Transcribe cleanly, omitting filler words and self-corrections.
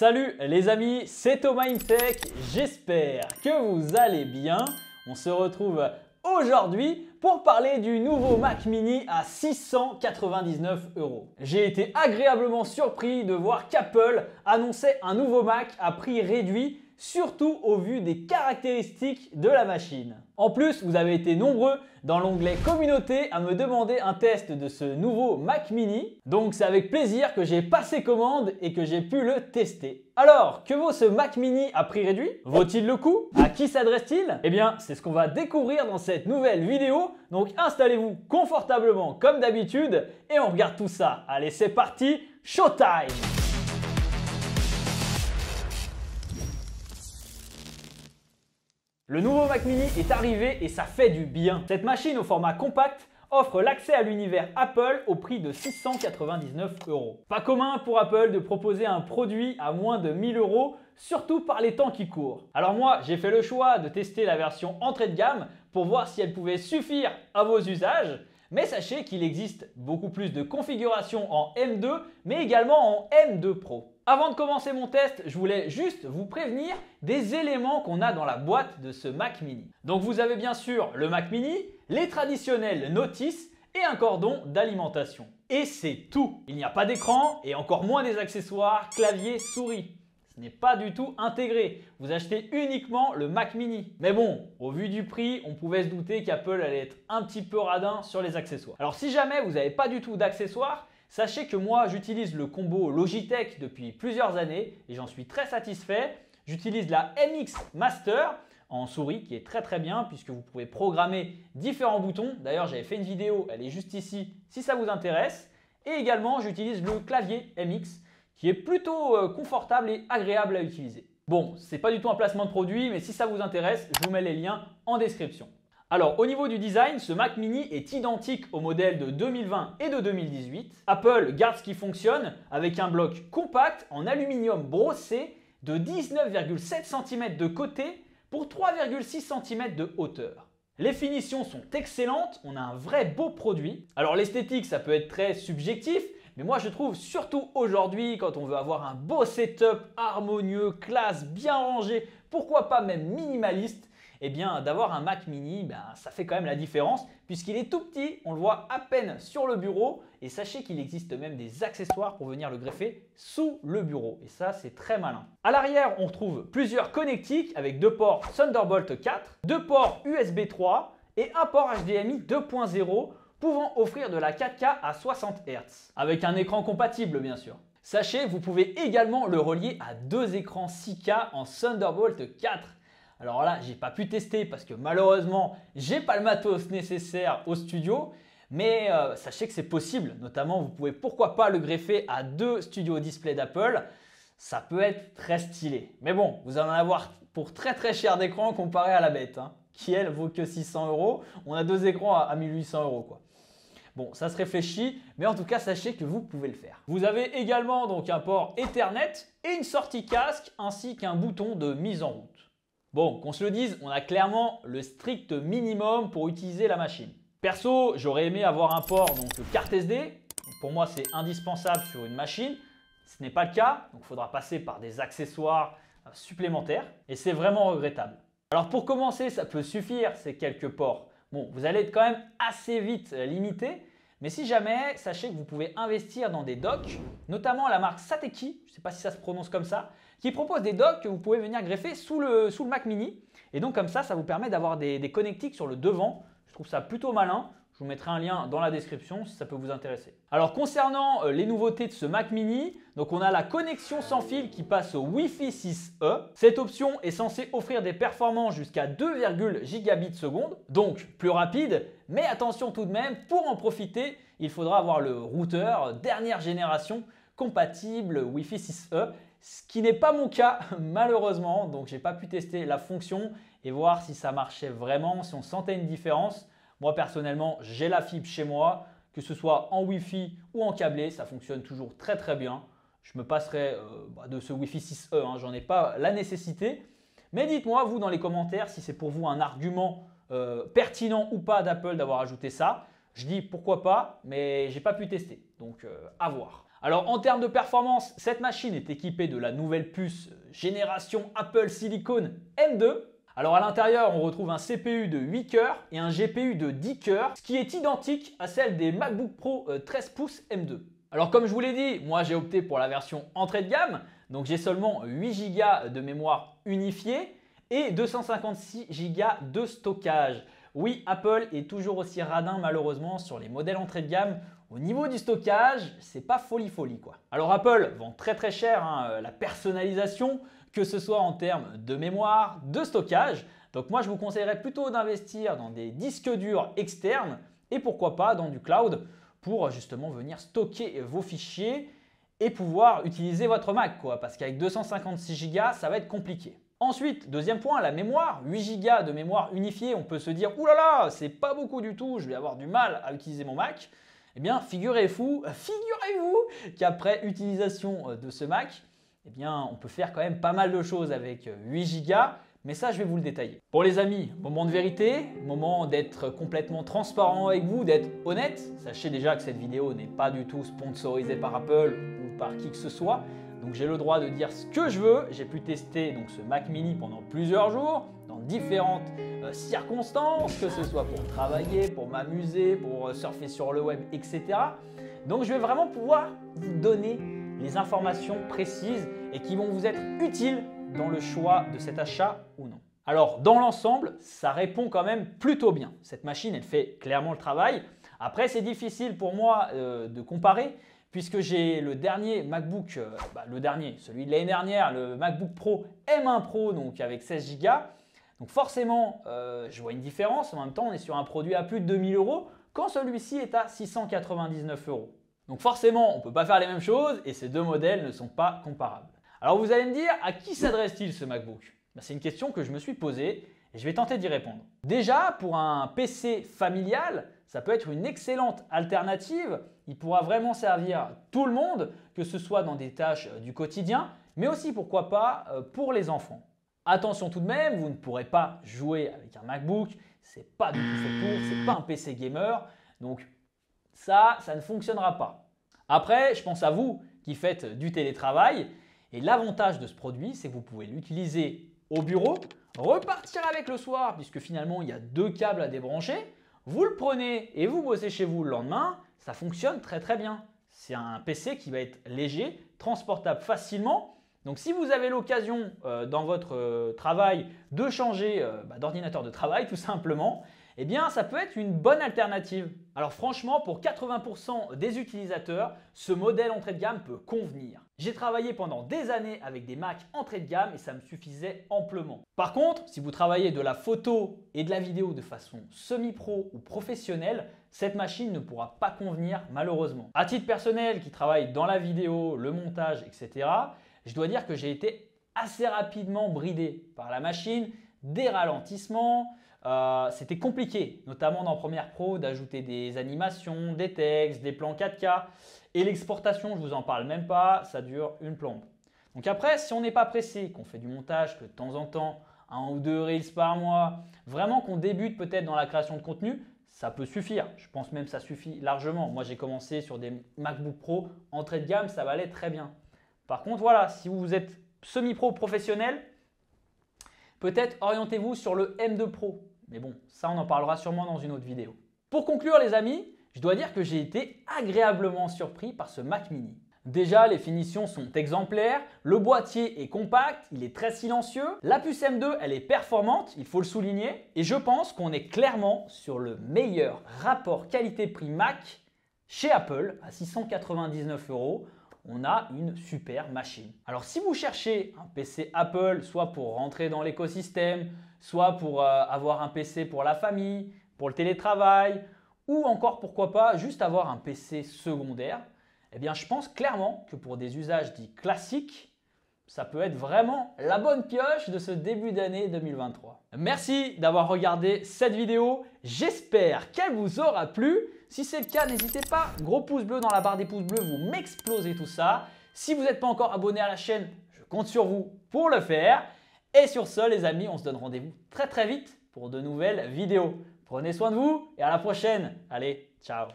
Salut les amis, c'est Thomas InTech, j'espère que vous allez bien. On se retrouve aujourd'hui pour parler du nouveau Mac Mini à 699 €. J'ai été agréablement surpris de voir qu'Apple annonçait un nouveau Mac à prix réduit, surtout au vu des caractéristiques de la machine. En plus, vous avez été nombreux dans l'onglet communauté à me demander un test de ce nouveau Mac Mini. Donc c'est avec plaisir que j'ai passé commande et que j'ai pu le tester. Alors, que vaut ce Mac Mini à prix réduit? Vaut-il le coup? À qui s'adresse-t-il? Eh bien, c'est ce qu'on va découvrir dans cette nouvelle vidéo. Donc installez-vous confortablement comme d'habitude et on regarde tout ça. Allez, c'est parti, showtime! Le nouveau Mac Mini est arrivé et ça fait du bien. Cette machine au format compact offre l'accès à l'univers Apple au prix de 699 €. Pas commun pour Apple de proposer un produit à moins de 1000 €, surtout par les temps qui courent. Alors moi, j'ai fait le choix de tester la version entrée de gamme pour voir si elle pouvait suffire à vos usages. Mais sachez qu'il existe beaucoup plus de configurations en M2, mais également en M2 Pro. Avant de commencer mon test, je voulais juste vous prévenir des éléments qu'on a dans la boîte de ce Mac Mini. Donc vous avez bien sûr le Mac Mini, les traditionnels notices et un cordon d'alimentation. Et c'est tout. Il n'y a pas d'écran et encore moins des accessoires, clavier, souris. Ce n'est pas du tout intégré. Vous achetez uniquement le Mac Mini. Mais bon, au vu du prix, on pouvait se douter qu'Apple allait être un petit peu radin sur les accessoires. Alors si jamais vous n'avez pas du tout d'accessoires, sachez que moi j'utilise le combo Logitech depuis plusieurs années et j'en suis très satisfait. J'utilise la MX Master en souris qui est très bien puisque vous pouvez programmer différents boutons. D'ailleurs j'avais fait une vidéo, elle est juste ici si ça vous intéresse. Et également j'utilise le clavier MX qui est plutôt confortable et agréable à utiliser. Bon, ce n'est pas du tout un placement de produit, mais si ça vous intéresse, je vous mets les liens en description. Alors, au niveau du design, ce Mac Mini est identique au modèle de 2020 et de 2018. Apple garde ce qui fonctionne avec un bloc compact en aluminium brossé de 19,7 cm de côté pour 3,6 cm de hauteur. Les finitions sont excellentes, on a un vrai beau produit. Alors l'esthétique, ça peut être très subjectif, mais moi je trouve surtout aujourd'hui, quand on veut avoir un beau setup harmonieux, classe, bien rangé, pourquoi pas même minimaliste, eh bien d'avoir un Mac Mini, ça fait quand même la différence puisqu'il est tout petit, on le voit à peine sur le bureau et sachez qu'il existe même des accessoires pour venir le greffer sous le bureau et ça c'est très malin. À l'arrière, on retrouve plusieurs connectiques avec deux ports Thunderbolt 4, deux ports USB 3 et un port HDMI 2.0 pouvant offrir de la 4K à 60 Hz avec un écran compatible bien sûr. Sachez, vous pouvez également le relier à deux écrans 6K en Thunderbolt 4. Alors là, j'ai pas pu tester parce que malheureusement, j'ai pas le matos nécessaire au studio. Mais sachez que c'est possible. Notamment, vous pouvez pourquoi pas le greffer à deux studios display d'Apple. Ça peut être très stylé. Mais bon, vous allez en avoir pour très cher d'écran comparé à la bête, qui elle vaut que 600 €. On a deux écrans à 1800 € quoi. Bon, ça se réfléchit, mais en tout cas, sachez que vous pouvez le faire. Vous avez également donc un port Ethernet et une sortie casque ainsi qu'un bouton de mise en route. Bon, qu'on se le dise, on a clairement le strict minimum pour utiliser la machine. Perso, j'aurais aimé avoir un port donc carte SD. Pour moi, c'est indispensable sur une machine. Ce n'est pas le cas, donc il faudra passer par des accessoires supplémentaires et c'est vraiment regrettable. Alors pour commencer, ça peut suffire ces quelques ports. Bon, vous allez être quand même assez vite limité, mais si jamais, sachez que vous pouvez investir dans des docks, notamment la marque Sateki, je ne sais pas si ça se prononce comme ça, qui propose des docks que vous pouvez venir greffer sous le Mac Mini. Et donc comme ça vous permet d'avoir des connectiques sur le devant. Je trouve ça plutôt malin. Je vous mettrai un lien dans la description si ça peut vous intéresser. Alors concernant les nouveautés de ce Mac Mini, donc on a la connexion sans fil qui passe au Wi-Fi 6E. Cette option est censée offrir des performances jusqu'à 2,1 Gbps, donc plus rapide. Mais attention tout de même, pour en profiter, il faudra avoir le routeur dernière génération compatible Wi-Fi 6E. Ce qui n'est pas mon cas malheureusement, donc je n'ai pas pu tester la fonction et voir si ça marchait vraiment, si on sentait une différence. Moi personnellement, j'ai la fibre chez moi, que ce soit en Wi-Fi ou en câblé, ça fonctionne toujours très bien. Je me passerai de ce Wi-Fi 6E, j'en ai pas la nécessité. Mais dites-moi vous dans les commentaires si c'est pour vous un argument pertinent ou pas d'Apple d'avoir ajouté ça. Je dis pourquoi pas, mais j'ai pas pu tester, donc à voir. Alors en termes de performance, cette machine est équipée de la nouvelle puce génération Apple Silicon M2. Alors à l'intérieur, on retrouve un CPU de 8 cœurs et un GPU de 10 cœurs, ce qui est identique à celle des MacBook Pro 13 pouces M2. Alors comme je vous l'ai dit, moi j'ai opté pour la version entrée de gamme, donc j'ai seulement 8 Go de mémoire unifiée et 256 Go de stockage. Oui, Apple est toujours aussi radin malheureusement sur les modèles entrée de gamme. Au niveau du stockage, c'est pas folie quoi. Alors Apple vend très cher la personnalisation, que ce soit en termes de mémoire, de stockage. Donc moi je vous conseillerais plutôt d'investir dans des disques durs externes et pourquoi pas dans du cloud pour justement venir stocker vos fichiers et pouvoir utiliser votre Mac parce qu'avec 256 Go, ça va être compliqué. Ensuite, deuxième point, la mémoire. 8 Go de mémoire unifiée, on peut se dire « Ouh là là, c'est pas beaucoup du tout, je vais avoir du mal à utiliser mon Mac ». Eh bien, figurez-vous qu'après utilisation de ce Mac, eh bien, on peut faire quand même pas mal de choses avec 8 Go. Mais ça, je vais vous le détailler. Bon les amis, moment de vérité, moment d'être complètement transparent avec vous, d'être honnête. Sachez déjà que cette vidéo n'est pas du tout sponsorisée par Apple ou par qui que ce soit. Donc j'ai le droit de dire ce que je veux. J'ai pu tester donc, ce Mac mini pendant plusieurs jours, dans différentes circonstances, que ce soit pour travailler, pour m'amuser, pour surfer sur le web, etc. Donc je vais vraiment pouvoir vous donner les informations précises et qui vont vous être utiles dans le choix de cet achat ou non. Alors dans l'ensemble, ça répond quand même plutôt bien. Cette machine, elle fait clairement le travail. Après, c'est difficile pour moi de comparer puisque j'ai le dernier MacBook, celui de l'année dernière, le MacBook Pro M1 Pro, donc avec 16 Go. Donc forcément, je vois une différence. En même temps, on est sur un produit à plus de 2000 € quand celui-ci est à 699 €. Donc forcément, on ne peut pas faire les mêmes choses et ces deux modèles ne sont pas comparables. Alors vous allez me dire, à qui s'adresse-t-il ce MacBook? C'est une question que je me suis posée et je vais tenter d'y répondre. Déjà, pour un PC familial, ça peut être une excellente alternative. Il pourra vraiment servir tout le monde, que ce soit dans des tâches du quotidien, mais aussi pourquoi pas pour les enfants. Attention tout de même, vous ne pourrez pas jouer avec un MacBook, c'est pas du tout fait pour, c'est pas un PC gamer, donc ça ne fonctionnera pas. Après, je pense à vous qui faites du télétravail. Et l'avantage de ce produit, c'est que vous pouvez l'utiliser au bureau, repartir avec le soir, puisque finalement il y a deux câbles à débrancher. Vous le prenez et vous bossez chez vous le lendemain, ça fonctionne très bien. C'est un PC qui va être léger, transportable facilement. Donc si vous avez l'occasion dans votre travail de changer d'ordinateur de travail tout simplement, eh bien ça peut être une bonne alternative. Alors franchement, pour 80% des utilisateurs, ce modèle entrée de gamme peut convenir. J'ai travaillé pendant des années avec des Mac entrée de gamme et ça me suffisait amplement. Par contre, si vous travaillez de la photo et de la vidéo de façon semi-pro ou professionnelle, cette machine ne pourra pas convenir malheureusement. À titre personnel, qui travaille dans la vidéo, le montage, etc., je dois dire que j'ai été assez rapidement bridé par la machine, des ralentissements. C'était compliqué, notamment dans Premiere Pro, d'ajouter des animations, des textes, des plans 4K. Et l'exportation, je ne vous en parle même pas, ça dure une plombe. Donc après, si on n'est pas pressé, qu'on fait du montage que de temps en temps, 1 ou 2 Reels par mois, vraiment qu'on débute peut-être dans la création de contenu, ça peut suffire. Je pense même que ça suffit largement. Moi, j'ai commencé sur des MacBook Pro entrée de gamme, ça va aller très bien. Par contre, voilà, si vous êtes semi-pro professionnel, peut-être orientez-vous sur le M2 Pro. Mais bon, ça on en parlera sûrement dans une autre vidéo. Pour conclure les amis, je dois dire que j'ai été agréablement surpris par ce Mac mini. Déjà, les finitions sont exemplaires, le boîtier est compact, il est très silencieux, la puce M2 elle est performante, il faut le souligner, et je pense qu'on est clairement sur le meilleur rapport qualité-prix Mac chez Apple à 699 €. On a une super machine. Alors si vous cherchez un PC Apple, soit pour rentrer dans l'écosystème, soit pour avoir un PC pour la famille, pour le télétravail, ou encore pourquoi pas juste avoir un PC secondaire, eh bien je pense clairement que pour des usages dits classiques, ça peut être vraiment la bonne pioche de ce début d'année 2023. Merci d'avoir regardé cette vidéo, j'espère qu'elle vous aura plu. Si c'est le cas, n'hésitez pas, gros pouce bleu dans la barre des pouces bleus, vous m'explosez tout ça. Si vous n'êtes pas encore abonné à la chaîne, je compte sur vous pour le faire. Et sur ce les amis, on se donne rendez-vous très vite pour de nouvelles vidéos. Prenez soin de vous et à la prochaine. Allez, ciao.